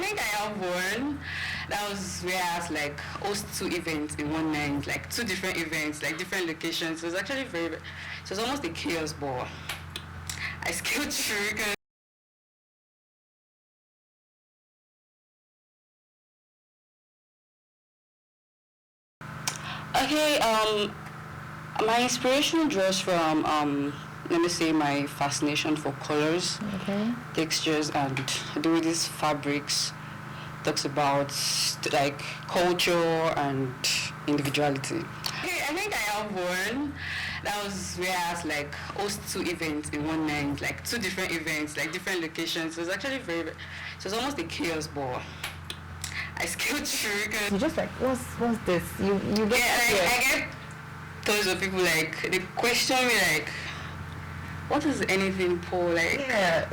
think I have one. That was where I was like host 2 events in one night, like 2 different events, like different locations. It was actually so it was almost a chaos, but I scaled through. Okay, my inspiration draws from let me say my fascination for colors, textures, and the way these fabrics talks about like culture and individuality. Okay, I think I have one. That was where I was like host 2 events in one night, like 2 different events, like different locations. It was actually so it was almost a chaos, but I scaled through. You just like, what's this? You get I get tons of people like they question me like, what is anything Paul like? Yeah.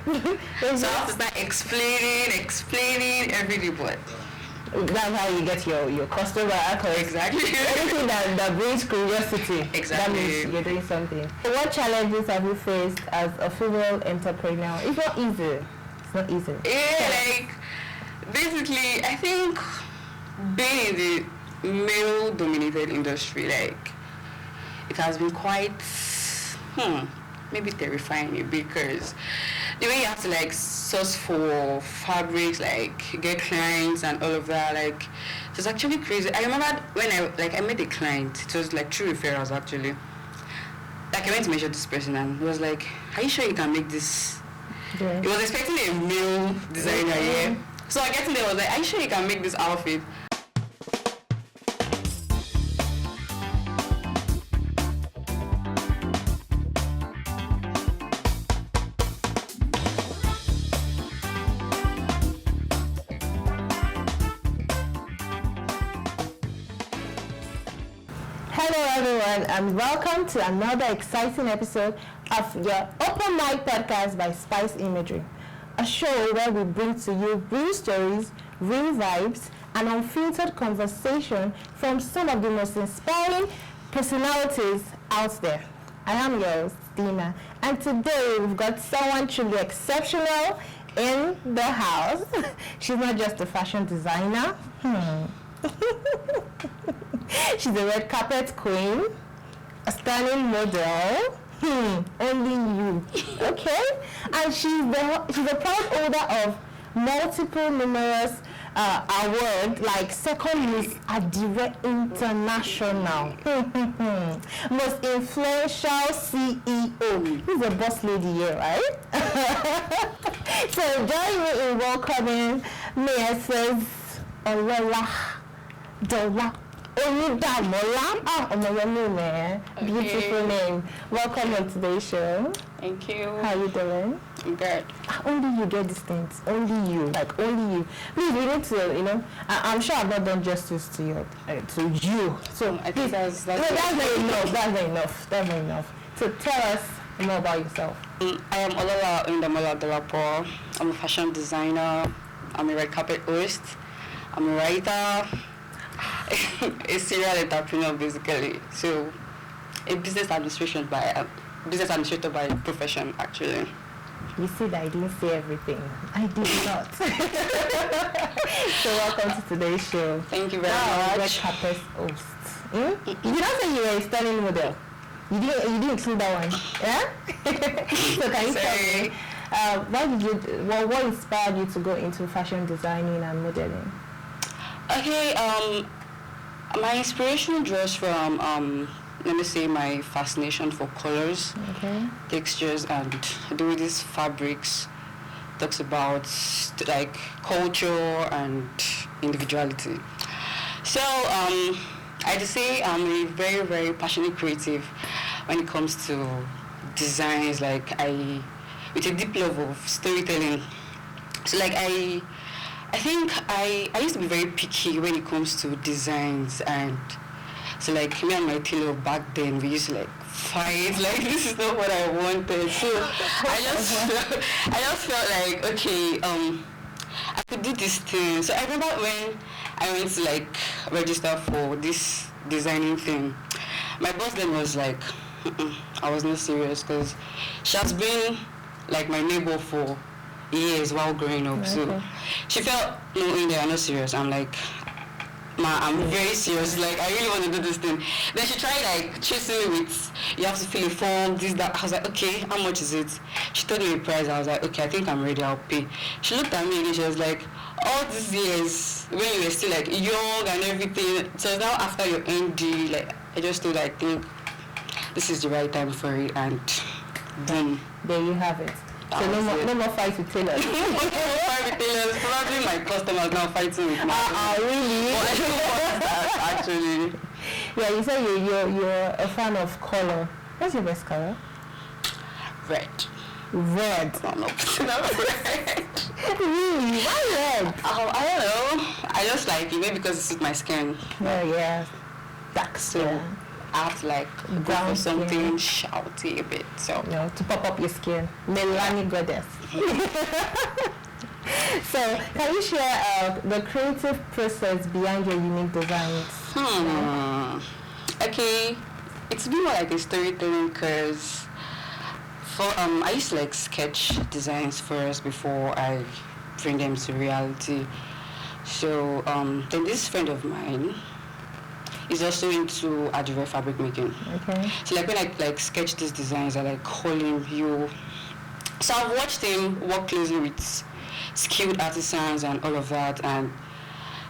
So I have to start explaining everything, but that's how you get your customer accolades. Exactly. Anything that brings curiosity. Exactly. That means you're doing something. So what challenges have you faced as a female entrepreneur? It's not easy. It's not easy. Yeah, like basically I think being in the male dominated industry, like it has been quite maybe terrifying a bit, because the way you have to like source for fabrics, like get clients and all of that, like it was actually crazy. I remember when I met a client, it was like through referrals actually. Like I went to measure this person and he was like, are you sure you can make this? Yeah. He was expecting a male designer, yeah. So I get in there, I was like, are you sure you can make this outfit? Hello everyone and welcome to another exciting episode of your Open Mic Podcast by Spice Imagery, a show where we bring to you real stories, real vibes, and unfiltered conversation from some of the most inspiring personalities out there. I am your host, Dina, and today we've got someone truly exceptional in the house. She's not just a fashion designer. She's a red carpet queen, a stunning model. Only you. Okay? And she's a proud holder of multiple numerous awards, like second Miss Adire International. Most influential CEO. Who's a boss lady here, right? So join me in welcoming Mrs. Olola Oyindamola. Okay. Beautiful name. Welcome on today's show. Thank you. How are you doing? I'm good. Only you get these things. Only you. Like only you. Please, we need to, I'm sure I've not done justice to you. So I please, think that's no, that's not enough. That's not enough. So tell us more about yourself. I am Olola Oyindamola Dolapo. I'm a fashion designer. I'm a red carpet host. I'm a writer. A serial entrepreneur, basically. So, a business administrator by profession, actually. You see that I didn't say everything. I did not. So welcome to today's show. Thank you very much. Red carpet host. You did not say you were a stunning model. You didn't include that one. Yeah? So can you tell me, what inspired you to go into fashion designing and modeling? Okay, my inspiration draws from let me say my fascination for colors, textures, and the way these fabrics talks about like culture and individuality. So I'd say I'm a very, very passionate creative when it comes to designs, like with a deep love of storytelling. So like I think I used to be very picky when it comes to designs, and so like me and my tailor back then, we used to like fight, like this is not what I wanted. So I just felt like, okay, I could do this thing. So I remember when I went to like register for this designing thing, my boss then was like, I was not serious, because she has been like my neighbor for years while growing up. So she felt, no, India, I'm not serious. I'm like, ma, I'm very serious. Like, I really want to do this thing. Then she tried like chasing me with, you have to fill a form, this, that. I was like, okay, how much is it? She told me a price. I was like, okay, I think I'm ready. I'll pay. She looked at me and she was like, all these years when you were still like young and everything. So now after your ND, like I just thought, I think this is the right time for it, and boom. There you have it. So no more fight with tailors. No more fight with tailors. Probably my customers now fighting with me. Really? But I don't want that, actually. Yeah, you said you're a fan of color. What's your best color? Red. Red. No, red. Really? Why red? I don't know. I just like it, maybe because it suits my skin. Oh yeah. Dark So skin. I have to like go for something shouty a bit. So to pop up your skin. Melanie goddess. So can you share the creative process behind your unique designs? Okay, it's been more like a storytelling, because I used to like sketch designs first before I bring them to reality. So then this friend of mine is also into adire fabric making. Okay. So like when I like sketch these designs, I like call him you. So I've watched him work closely with skilled artisans and all of that, and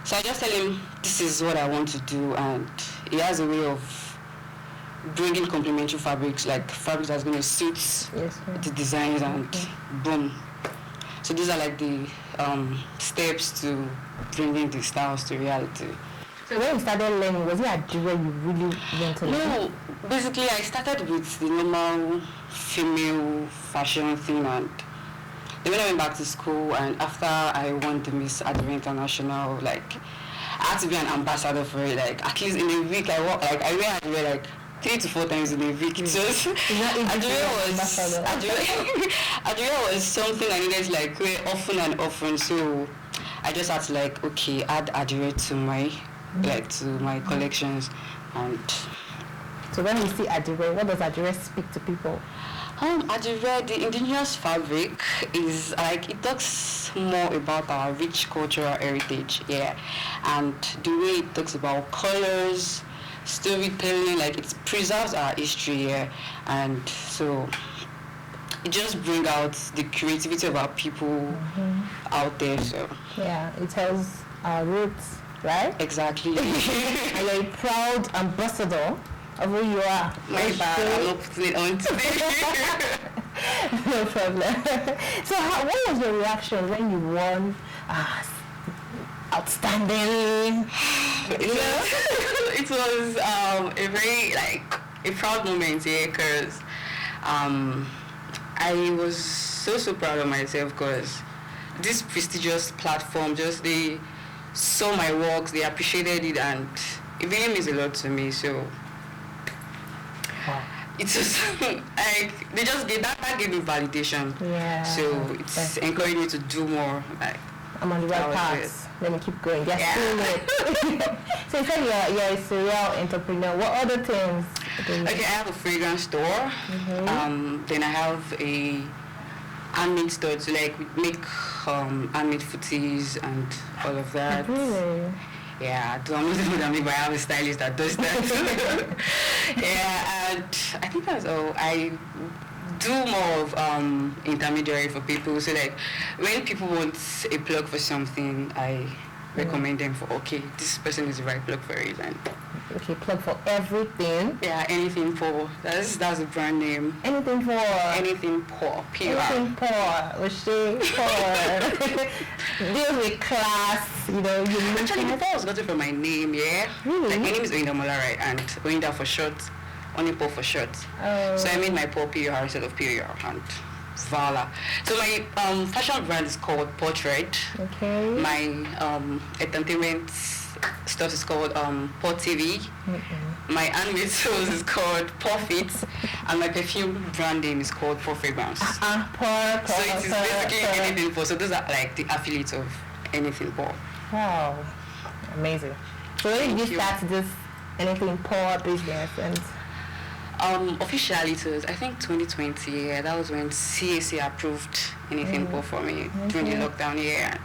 so I just tell him this is what I want to do, and he has a way of bringing complementary fabrics, like fabrics that's going to suit the designs, and boom. So these are like the steps to bringing the styles to reality. So when you started learning, was it adire you really went to learn? No, basically I started with the normal female fashion thing, and then when I went back to school and after I won the Miss Adire International, like I had to be an ambassador for it. Like at least in a week I wear adire like 3 to 4 times in a week. So adire was something I needed to like wear often and often. So I just had to like, okay, add adire to my collections. And so when you see adire, what does adire speak to people? Adire, the indigenous fabric, is like, it talks more about our rich cultural heritage, and the way it talks about colors, storytelling, like it preserves our history, and so it just brings out the creativity of our people out there. So it tells our roots, right? Exactly. And you're a proud ambassador of who you are. My bad, I'm not putting it on today. No problem. So what was your reaction when you won outstanding? It was a very a proud moment, because I was so proud of myself, because this prestigious platform, they saw my works, they appreciated it, and it really means a lot to me. So it's just like they just gave that gave me validation. So it's encouraged me to do more. Like, I'm on the right path. Let me keep going. They're seeing it. So you said you're a serial entrepreneur. What other things? Okay, I have a fragrance store. Then I have a handmade store to like make handmade footies and all of that. Really? Yeah, I don't know what I mean, but I have a stylist that does that. And I think that's all. I do more of intermediary for people. So like when people want a plug for something, I recommend them for, okay, this person is the right plug for it. And plug for everything. Yeah, anything for. That's the brand name. Anything for. Anything for. PR. Anything for. Deal with class. Actually, before I was gotten from my name, Really? Like my name is Oyindamola, right? And Oyinda for short, Onipo for short. So I made my Paul PR instead of PR and Vala. So my fashion brand is called Portrait. Okay. My entertainment stuff is called Port TV. My handmade soles is called Profit, and my perfume brand name is called Pour Fragrance. So it is basically anything for. So those are like the affiliates of anything Pour. Wow, amazing. So when did you start this anything Pour business? And Officially it was, I think 2020, yeah, that was when CAC approved anything for me during the lockdown year.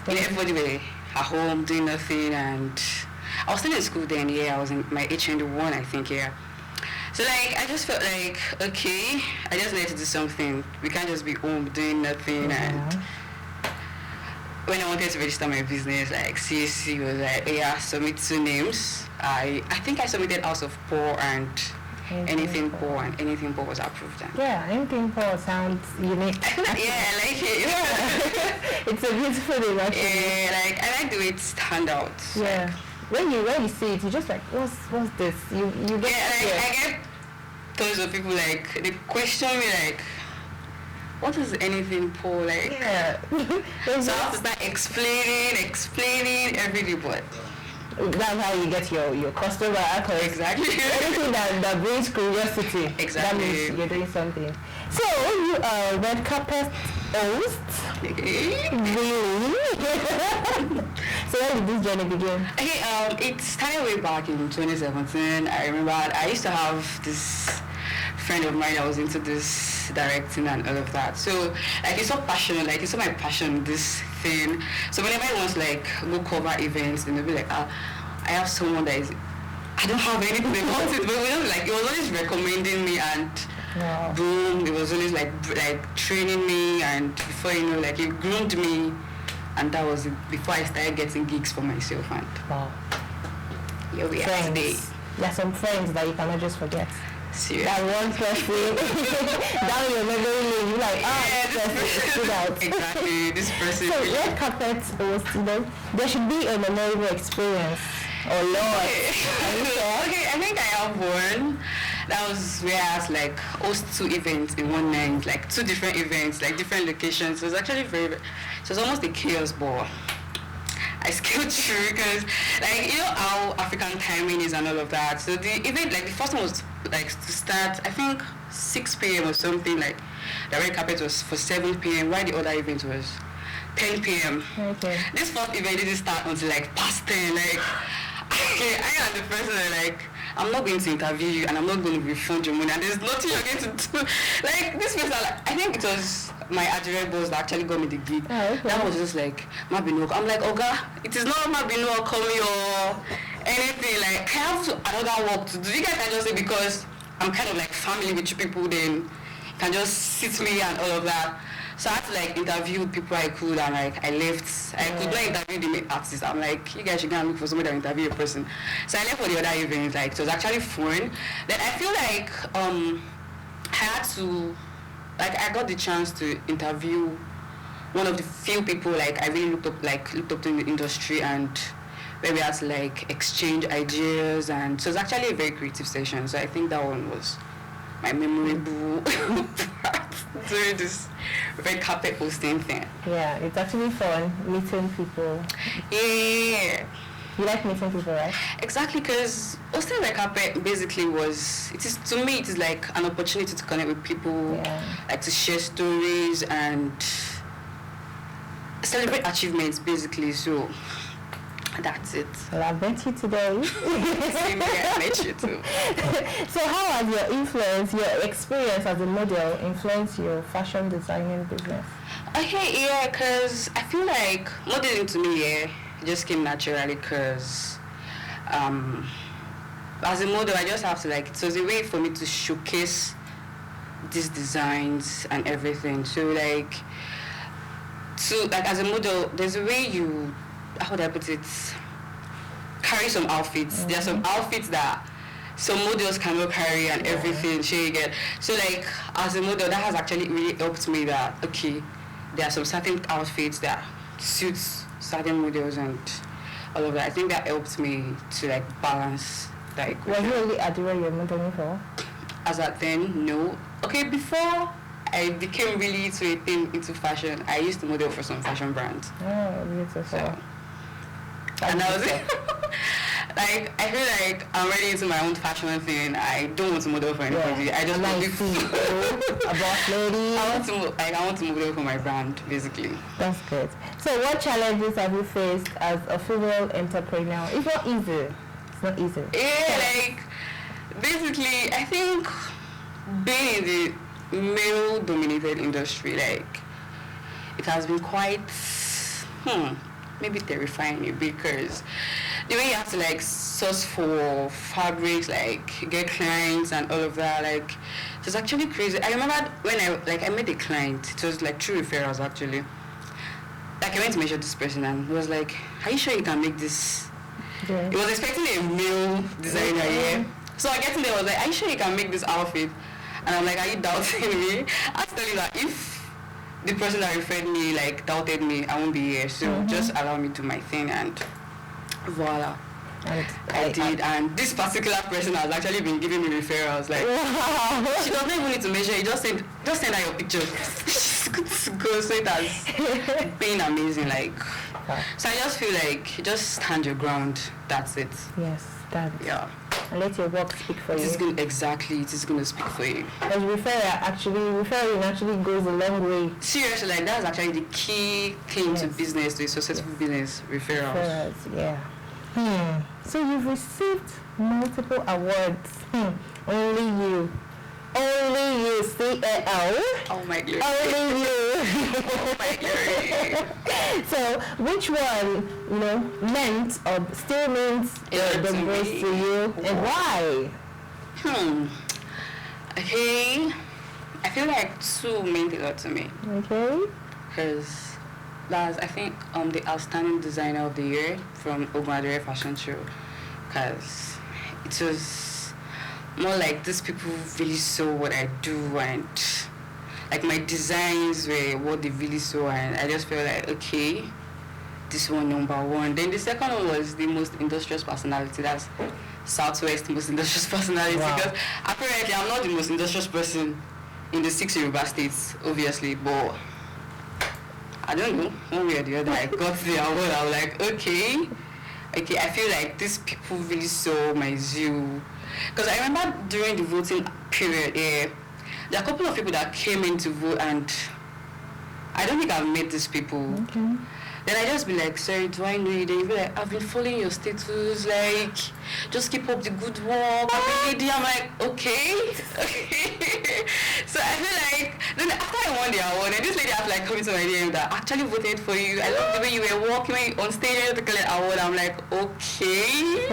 Everybody were at home doing nothing, and I was still in school then, yeah, I was in my HND1, I think, yeah. So like, I just felt like, okay, I just need to do something. We can't just be home doing nothing. And when I wanted to register my business, like CAC was like, yeah, submit 2 names. I think I submitted House of Poor and Anything Poor, and Anything Poor was approved then. Yeah, Anything Poor sounds unique. Yeah, I like it. It's a beautiful name, actually. Yeah, like I like the way it stand out. Yeah. When you see it, you're just like, what's this? You get I get tons of people like, they question me like, what is Anything Poor, like? Yeah. So I have to start explaining everything, but that's how you get your customer account. Exactly. Anything that brings curiosity. Exactly. That means you're doing something. So you are red carpet host. Really? So where did this journey begin? Okay, it started way back in 2017. I remember I used to have this friend of mine that was into this directing and all of that. So like it's so passionate, like it's so my passion, this thing. So whenever I want to like go cover events, then they'll be like, I have someone that is, I don't have anything about it, but it was always recommending me, and boom, it was always like training me, and before you know, like it groomed me, and that was it, before I started getting gigs for myself. And here we are today. There are some friends that you cannot just forget. Seriously. That one person down your memory lane, you're like, this person stood out. Exactly, this person. So red carpet was, there should be a memorable experience. Oh Lord. Okay, I think I have one. That was where I was like host 2 events in one night, like 2 different events, like different locations. So it was actually so it was almost a chaos ball. I scaled through because, like, you know how African timing is and all of that. So the event, like, the first one was like to start, I think 6 p.m. or something. Like, the red carpet was for 7 p.m. while the other event was 10 p.m. Okay. This first event didn't start until like past 10. Like, I am the person that like, I'm not going to interview you and I'm not going to refund your money, and there's nothing you're going to do. Like, this person, like, I think it was my Adjure boss that actually got me the gig. Oh, okay. That was just like, Mabino. I'm like, Oga, it is not Mabino coming or anything. Like, I have another work to do. You guys can just say, because I'm kind of like family with you people, then you can just sit me and all of that. So I had to like interview people I could, and like I left. I could not interview the main artist. I'm like, you guys should go and look for somebody that will interview a person. So I left for the other event. Like, it was actually fun. Then I feel like I had to, like, I got the chance to interview one of the few people like I really looked up to in the industry, and where we had to like exchange ideas, and so it's actually a very creative session. So I think that one was my memorable part during this red carpet hosting thing. Yeah, it's actually fun meeting people. Yeah. You like meeting people, right? Exactly, because hosting red carpet basically to me it is like an opportunity to connect with people, like to share stories and celebrate achievements basically. So that's it. Well, I met you today. Same here, I met you too. So how has your experience as a model influenced your fashion designing business? Okay, yeah, because I feel like modeling to me, it just came naturally, because as a model, I just have to like, it was a way for me to showcase these designs and everything. So like as a model, there's a way you, how would I put it, carry some outfits. Mm-hmm. There are some outfits that some models cannot carry and everything. You get. So like as a model, that has actually really helped me that, okay, there are some certain outfits that suits certain models and all of that. I think that helped me to like balance that equation. Was you really Adira you're modeling for? As at then, no. Okay, before I became really into fashion, I used to model for some fashion brands. Oh, beautiful. So, and I was like, I feel like I'm really into my own fashion thing. I don't want to model for anybody. I just want to a boss lady. I want to model for my brand, basically. That's good. So what challenges have you faced as a female entrepreneur? It's not easy. It's not easy. Yeah, like basically, I think being in the male-dominated industry, like, it has been quite, maybe terrifying a bit, because the way you have to like source for fabrics, like get clients and all of that, like it was actually crazy. I remember when I met a client, it was like through referrals actually. Like I went to measure this person and he was like, "Are you sure you can make this?" Yeah. He was expecting a male designer, yeah. So I get in there, I was like, "Are you sure you can make this outfit?" And I'm like, "Are you doubting me?" I tell you that if the person that referred me like doubted me, I won't be here. So just allow me to do my thing, and voila. And I did, and this particular person has actually been giving me referrals. Like, she doesn't even need to measure. You just send her your picture. She's good to go. So it has been amazing. Like, so I just feel like just stand your ground. That's it. Yes, that. Yeah. And let your work speak for It you. is going exactly. It is going to speak for you. As referring actually goes a long way. Seriously, like that's actually the key thing to business, to a successful business. Referrals. Yeah. So you've received multiple awards. Only you, CAL. Oh my glory. Only you. Oh my glory. So which one, meant or still means the most to you, and why? Okay. I feel like two meant a lot to me. Okay. Because that's, I think, the outstanding designer of the year from Oguadere Fashion Show. Because it was more like these people really saw what I do, and like my designs were what they really saw, and I just felt like, okay, this one number one. Then the second one was the most industrious personality. That's Southwest most industrious personality. Wow. Because apparently I'm not the most industrious person in the 6 Yoruba states, obviously, but I don't know, one way or the other, I got the award. I was like, okay, I feel like these people really saw my zeal. Because I remember during the voting period, there are a couple of people that came in to vote, and I don't think I've met these people. Okay. Then I just be like, sorry, do I know you? Then you be like, I've been following your status, like, just keep up the good work. I'm like, okay. So I feel like, then after I won the award, and this lady has like coming to my DM that actually voted for you. I love the way you were walking on stage to collect the award. I'm like, okay.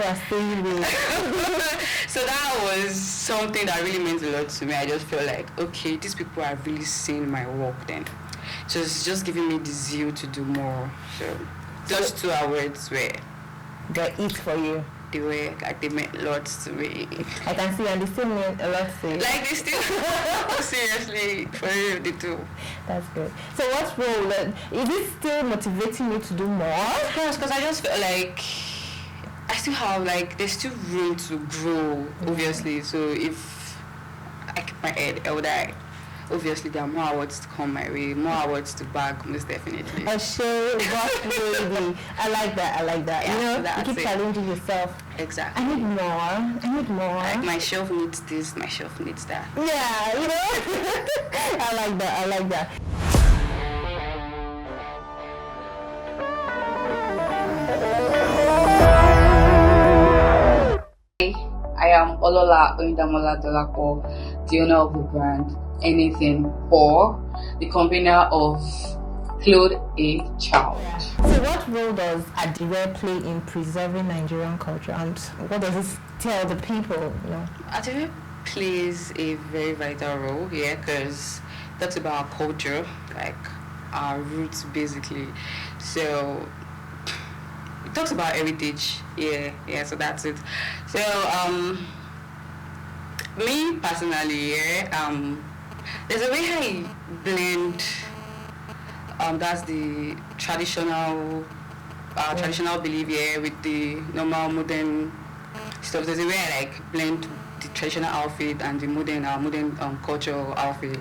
So that was something that really meant a lot to me. I just felt like, okay, these people are really seeing my work then. So it's just giving me the zeal to do more. So those two awards were They eat for you. they were like they meant lots to me. I can see, and they still mean a lot to you. Like they still seriously for real they do. That's good. So what role is it still motivating you to do more? Yes, because I just feel like I still have like there's still room to grow, obviously. So if I keep my head held high, obviously there are more awards to come my way, more awards to bag, most definitely. A show, what baby. I like that. Yeah, you keep it. challenging yourself. Exactly. I need more. Like my shelf needs this, my shelf needs that. Yeah, I like that. I am Olola Oyindamola Dolapo, the owner of the brand Anything, or the convener of Clothe a Child. So what role does Adire play in preserving Nigerian culture, and what does it tell the people? Adire plays a very vital role here because that's about our culture, like our roots basically. So it talks about heritage, so that's it. So me personally, there's a way I blend that's the traditional belief with the normal modern stuff. There's a way I like blend the traditional outfit and the modern cultural outfit,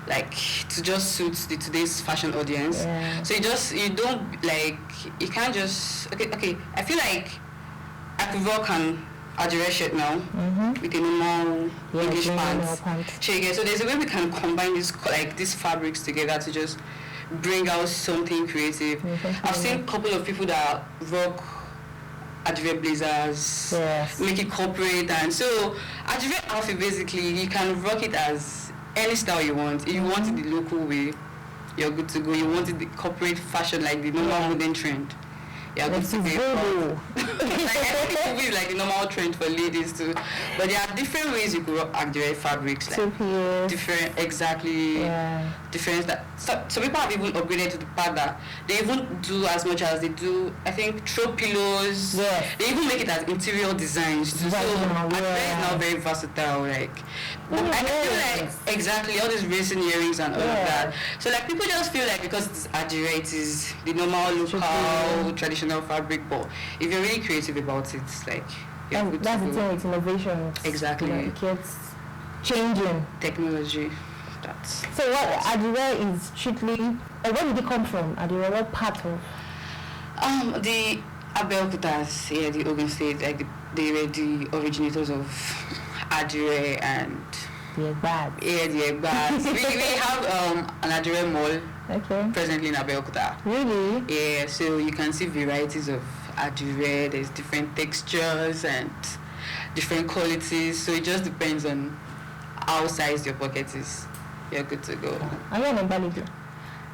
like to just suit today's fashion audience. Yeah. So you don't like, you can't just okay. I feel like I could rock an Adire shirt now with a normal English pants. So there's a way we can combine these fabrics together to just bring out something creative. I've seen a couple of people that rock Adire blazers, Yes. make it corporate, and so Adire outfit basically you can rock it as any style you want. If you want it the local way, you're good to go. You want it the corporate fashion like the normal modern trend. Yeah, good to go. Like I think like the normal trend for ladies too, but there are different ways you could rock Adire fabrics. Like different, exactly. Yeah. Different. So people have even upgraded to the part that they even do as much as they do. I think throw pillows. Yeah. They even make it as interior designs too. So Adire is now very versatile. Like I feel like exactly all these racing earrings and all of that. So like people just feel like because it's Adire, it is the normal local traditional fabric, but if you're really creative about it, it's like that's the thing with innovation. Exactly. It keeps changing. Technology. That's so what Adire is strictly where did it come from? Adire, what part of? The Abeokutas, the Ogun State, like they were the originators of Adire and the Egbats. Yeah, the Egbats. we have an Adire mall. Okay. Presently in Abeokuta. Really? Yeah, so you can see varieties of Adire. There's different textures and different qualities. So it just depends on how sized your pocket is. You're good to go. Are you an Mbalido?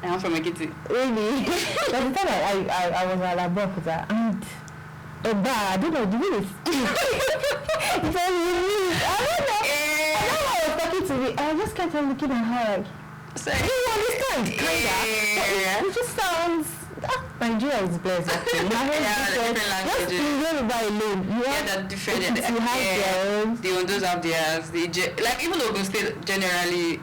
I'm from Ekiti. Really? That's the time I was at Abeokuta and I don't know, the minute. I was talking to me. I just kept on looking at her like, so, you understand? Yeah. It just sounds. Nigeria is blessed actually. Different languages. Just alone. The different. You have their own. The Ondos have theirs. Like even Ogun State generally.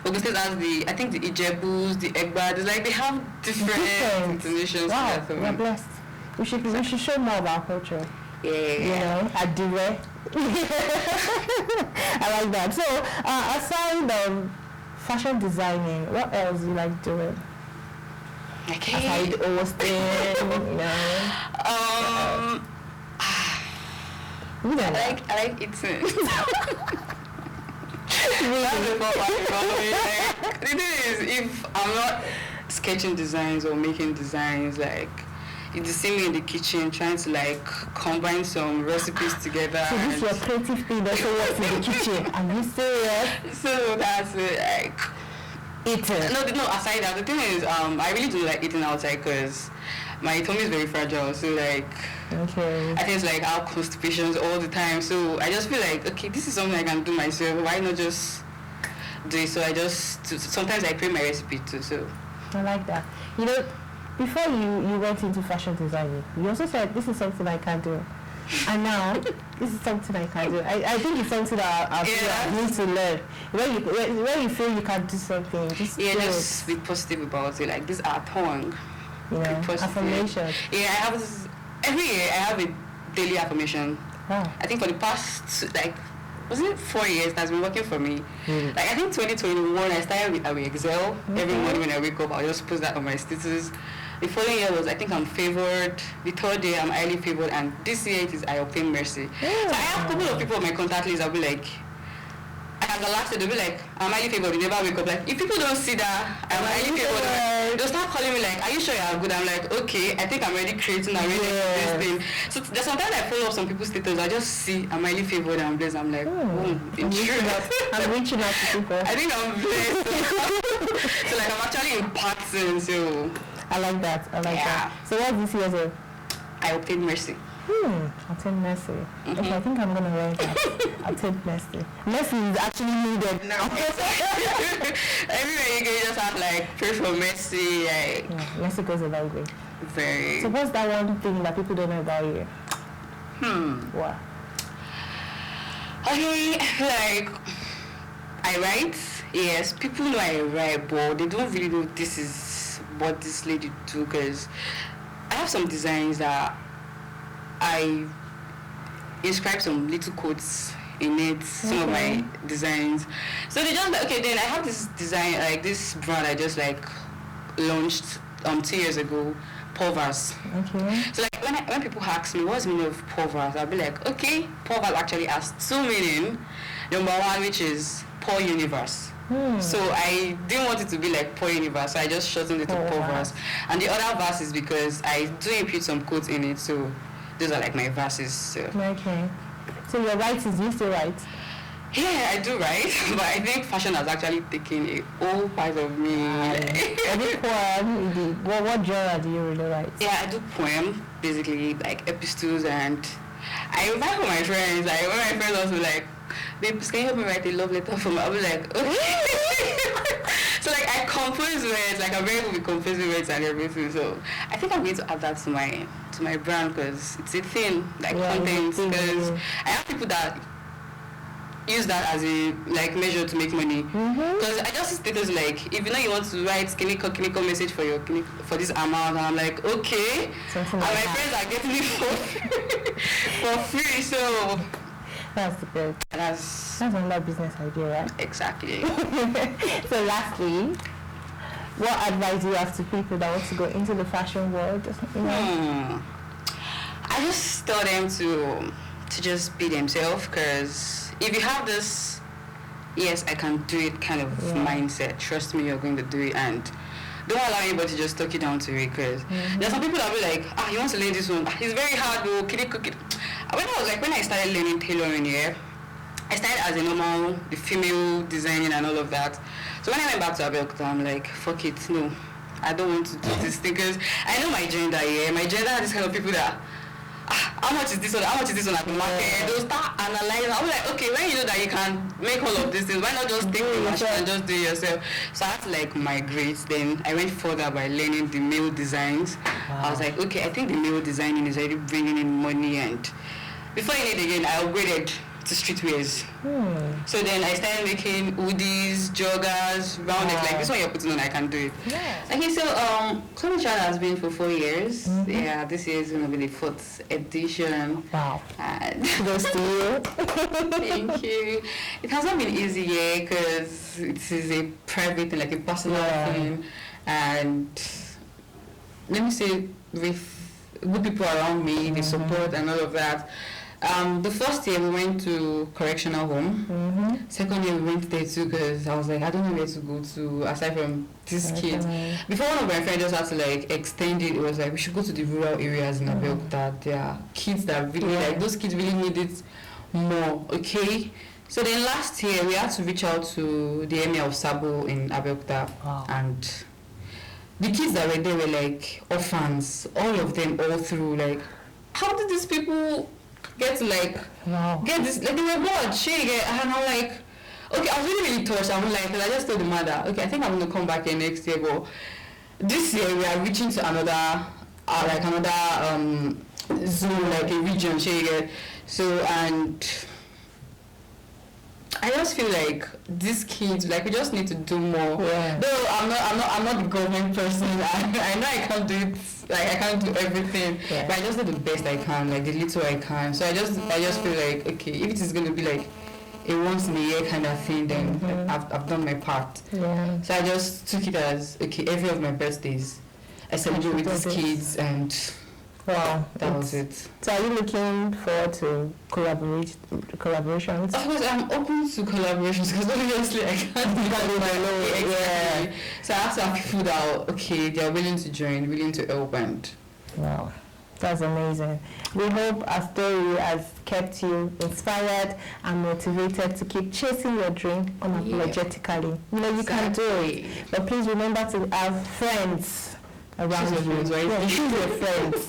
Ogun State has I think the Ijebus, the Egbats. Like they have different intonations. Wow, we're blessed. We should show more about culture. Yeah. You know, Adire. I like that. So aside fashion designing, what else do you like doing? Okay. Aside hosting, you know. I like eating. The thing is, if I'm not sketching designs or making designs, like you just see me in the kitchen trying to like combine some recipes together. So this is your creative thing that works in the kitchen. Are you serious? So that's it, like eating. No, aside that, the thing is, I really do like eating outside because my tummy is very fragile, so like okay. I think it's like I have constipations all the time, so I just feel like okay, this is something I can do myself, why not just do it? So I just sometimes I create my recipe too. So I like that. You know, before you went into fashion designing, you also said this is something I can do, and now this is something I can do. I think it's something that I need to learn. When you feel you can do something, just be positive about it. Like this our tongue. You know, affirmation. Yeah, I have this every year. I have a daily affirmation. Wow. I think for the past was it 4 years that's been working for me. Like I think 2021 I started with I will excel. Every morning when I wake up I'll just post that on my status. The following year was I think I'm favored. The third year I'm highly favored, and this year it is I obtain mercy. So I have a couple of people on my contact list. I'll be like, and the last day they'll be like, I'm highly favored. They never wake up. Like if people don't see that I'm highly favored, they'll start calling me like, are you sure you're good? I'm like, okay, I think I'm already creating this thing. So there's sometimes I follow up some people's status. I just see I'm highly favored and I'm blessed. I'm like, I'm reaching out to people. I think I'm blessed. So like I'm actually impacting. So I like that. That. So what's this year's of? I obtain mercy. Obtain mercy. Okay, I think I'm gonna write that. Obtain mercy. Mercy is actually needed now. Everywhere you go, you just have like pray for mercy. Like mercy goes a long way. Very. So what's that one thing that people don't know about you? What? Okay, like I write. Yes, people know I write, but they don't really know this is what this lady do, because I have some designs that I inscribe some little quotes in it, some of my designs. So they just like, okay, then I have this design, like this brand I just like launched 2 years ago, powerhouse. Okay. So like when people ask me what's the meaning of powerhouse, I'll be like, okay, powerhouse actually has two meaning. Number one, which is poor universe. So I didn't want it to be like poor universe, so I just shortened it to poor verse. And the other verse is because I do impute some quotes in it, so those are like my verses. So. Okay. So your writings, you still write? Yeah, I do write, but I think fashion has actually taken a whole part of me. Every poem, what genre do you really write? Yeah, I do poem, basically like epistles, and I write for my friends. Like when my friends also like, babe, can you help me write a love letter for me? I'll be like, okay. So like I compose words, like I'm very good with composing words and everything. So I think I'm going to add that to my brand because it's a thing, like content. Because I have people that use that as a like measure to make money. Because I just status like if you know you want to write clinical message for your for this amount, and I'm like okay, and my friends are getting it for free. So that's good. That's another business idea, right? Exactly. So lastly, what advice do you have to people that want to go into the fashion world? You know? I just tell them to just be themselves, because if you have this yes I can do it kind of mindset, trust me, you're going to do it, and don't allow anybody to just talk you down to it, because there's some people that will be like, you want to learn this one, it's very hard though, when I started learning tailoring, I started as a normal, the female designing and all of that. So when I went back to Abeokuta, I'm like, fuck it, no, I don't want to do this thing, because I know my gender, my gender are this kind of people that, how much is this one at the market? They'll start analyzing. I'll be like, okay, when you know that you can make all of these things, why not just take the machine and just do it yourself? So I had to like migrate. Then I went further by learning the male designs. I was like, okay, I think the male designing is already bringing in money, and before I need again, I upgraded to streetwears. So then I started making hoodies, joggers, round neck, like this one you're putting on, I can do it. Okay, so Clothing Child has been for 4 years. Yeah, this year is gonna be the 4th edition. Wow. And Close to you. Thank you. It has not been easy yet, because it is a private and like a personal thing, and let me say with good people around me, the support and all of that. The first year we went to correctional home. Second year we went there too, because I was like, I don't know where to go to aside from these kids. Before, one of my friends just had to like extend it. It was like we should go to the rural areas in Abeokuta. There are kids that really like those kids really need it more. Okay. So then last year we had to reach out to the Emir of Sabo in Abeokuta, and the kids that were there were like orphans, all of them, all through. Like, how did these people get to like get this? Like they were bored, and I'm like, okay, I was really touched. I'm like, I just told the mother, okay, I think I'm gonna come back here next year, but this year we are reaching to another zone, like a region, so, and I just feel like these kids, like we just need to do more. Though I'm not the government person. I know I can't do it. Like I can't do everything, but I just do the best I can, like the little I can. So I just feel like, okay, if it is going to be like a once in a year kind of thing, then I've done my part. So I just took it as, okay, every of my birthdays I celebrate with these kids, and that was it. So are you looking forward to collaborations? Of course, I'm open to collaborations, because obviously I can't do that alone. So I have to have people that are, okay, they're willing to join, willing to help, and wow, that's amazing. We hope our story has kept you inspired and motivated to keep chasing your dream unapologetically. You know, you can do it, but please remember to have friends around you. Choose your friends.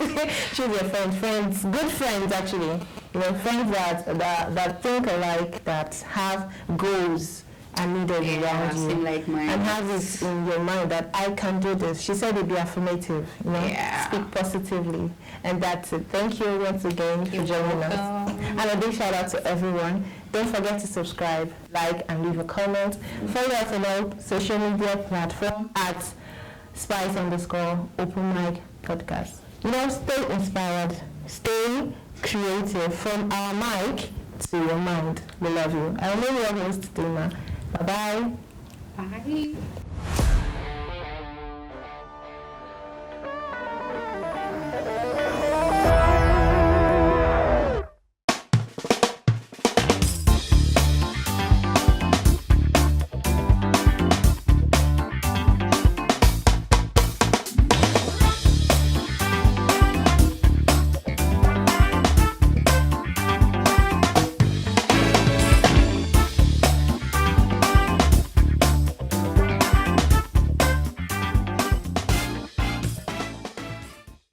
Choose your friends, good friends actually. You know, friends that think alike, that have goals and leaders around you, like mine. And have this in your mind that I can do this. She said it'd be affirmative, you know, speak positively, and that's it. Thank you once again for joining us, and a big shout out to everyone. Don't forget to subscribe, like, and leave a comment. Follow us on all social media platforms at Spice_Open Mic Podcast. You know, stay inspired, stay creative, from our mic to your mind. We love you. I know your host, Dina. Bye-bye. Bye.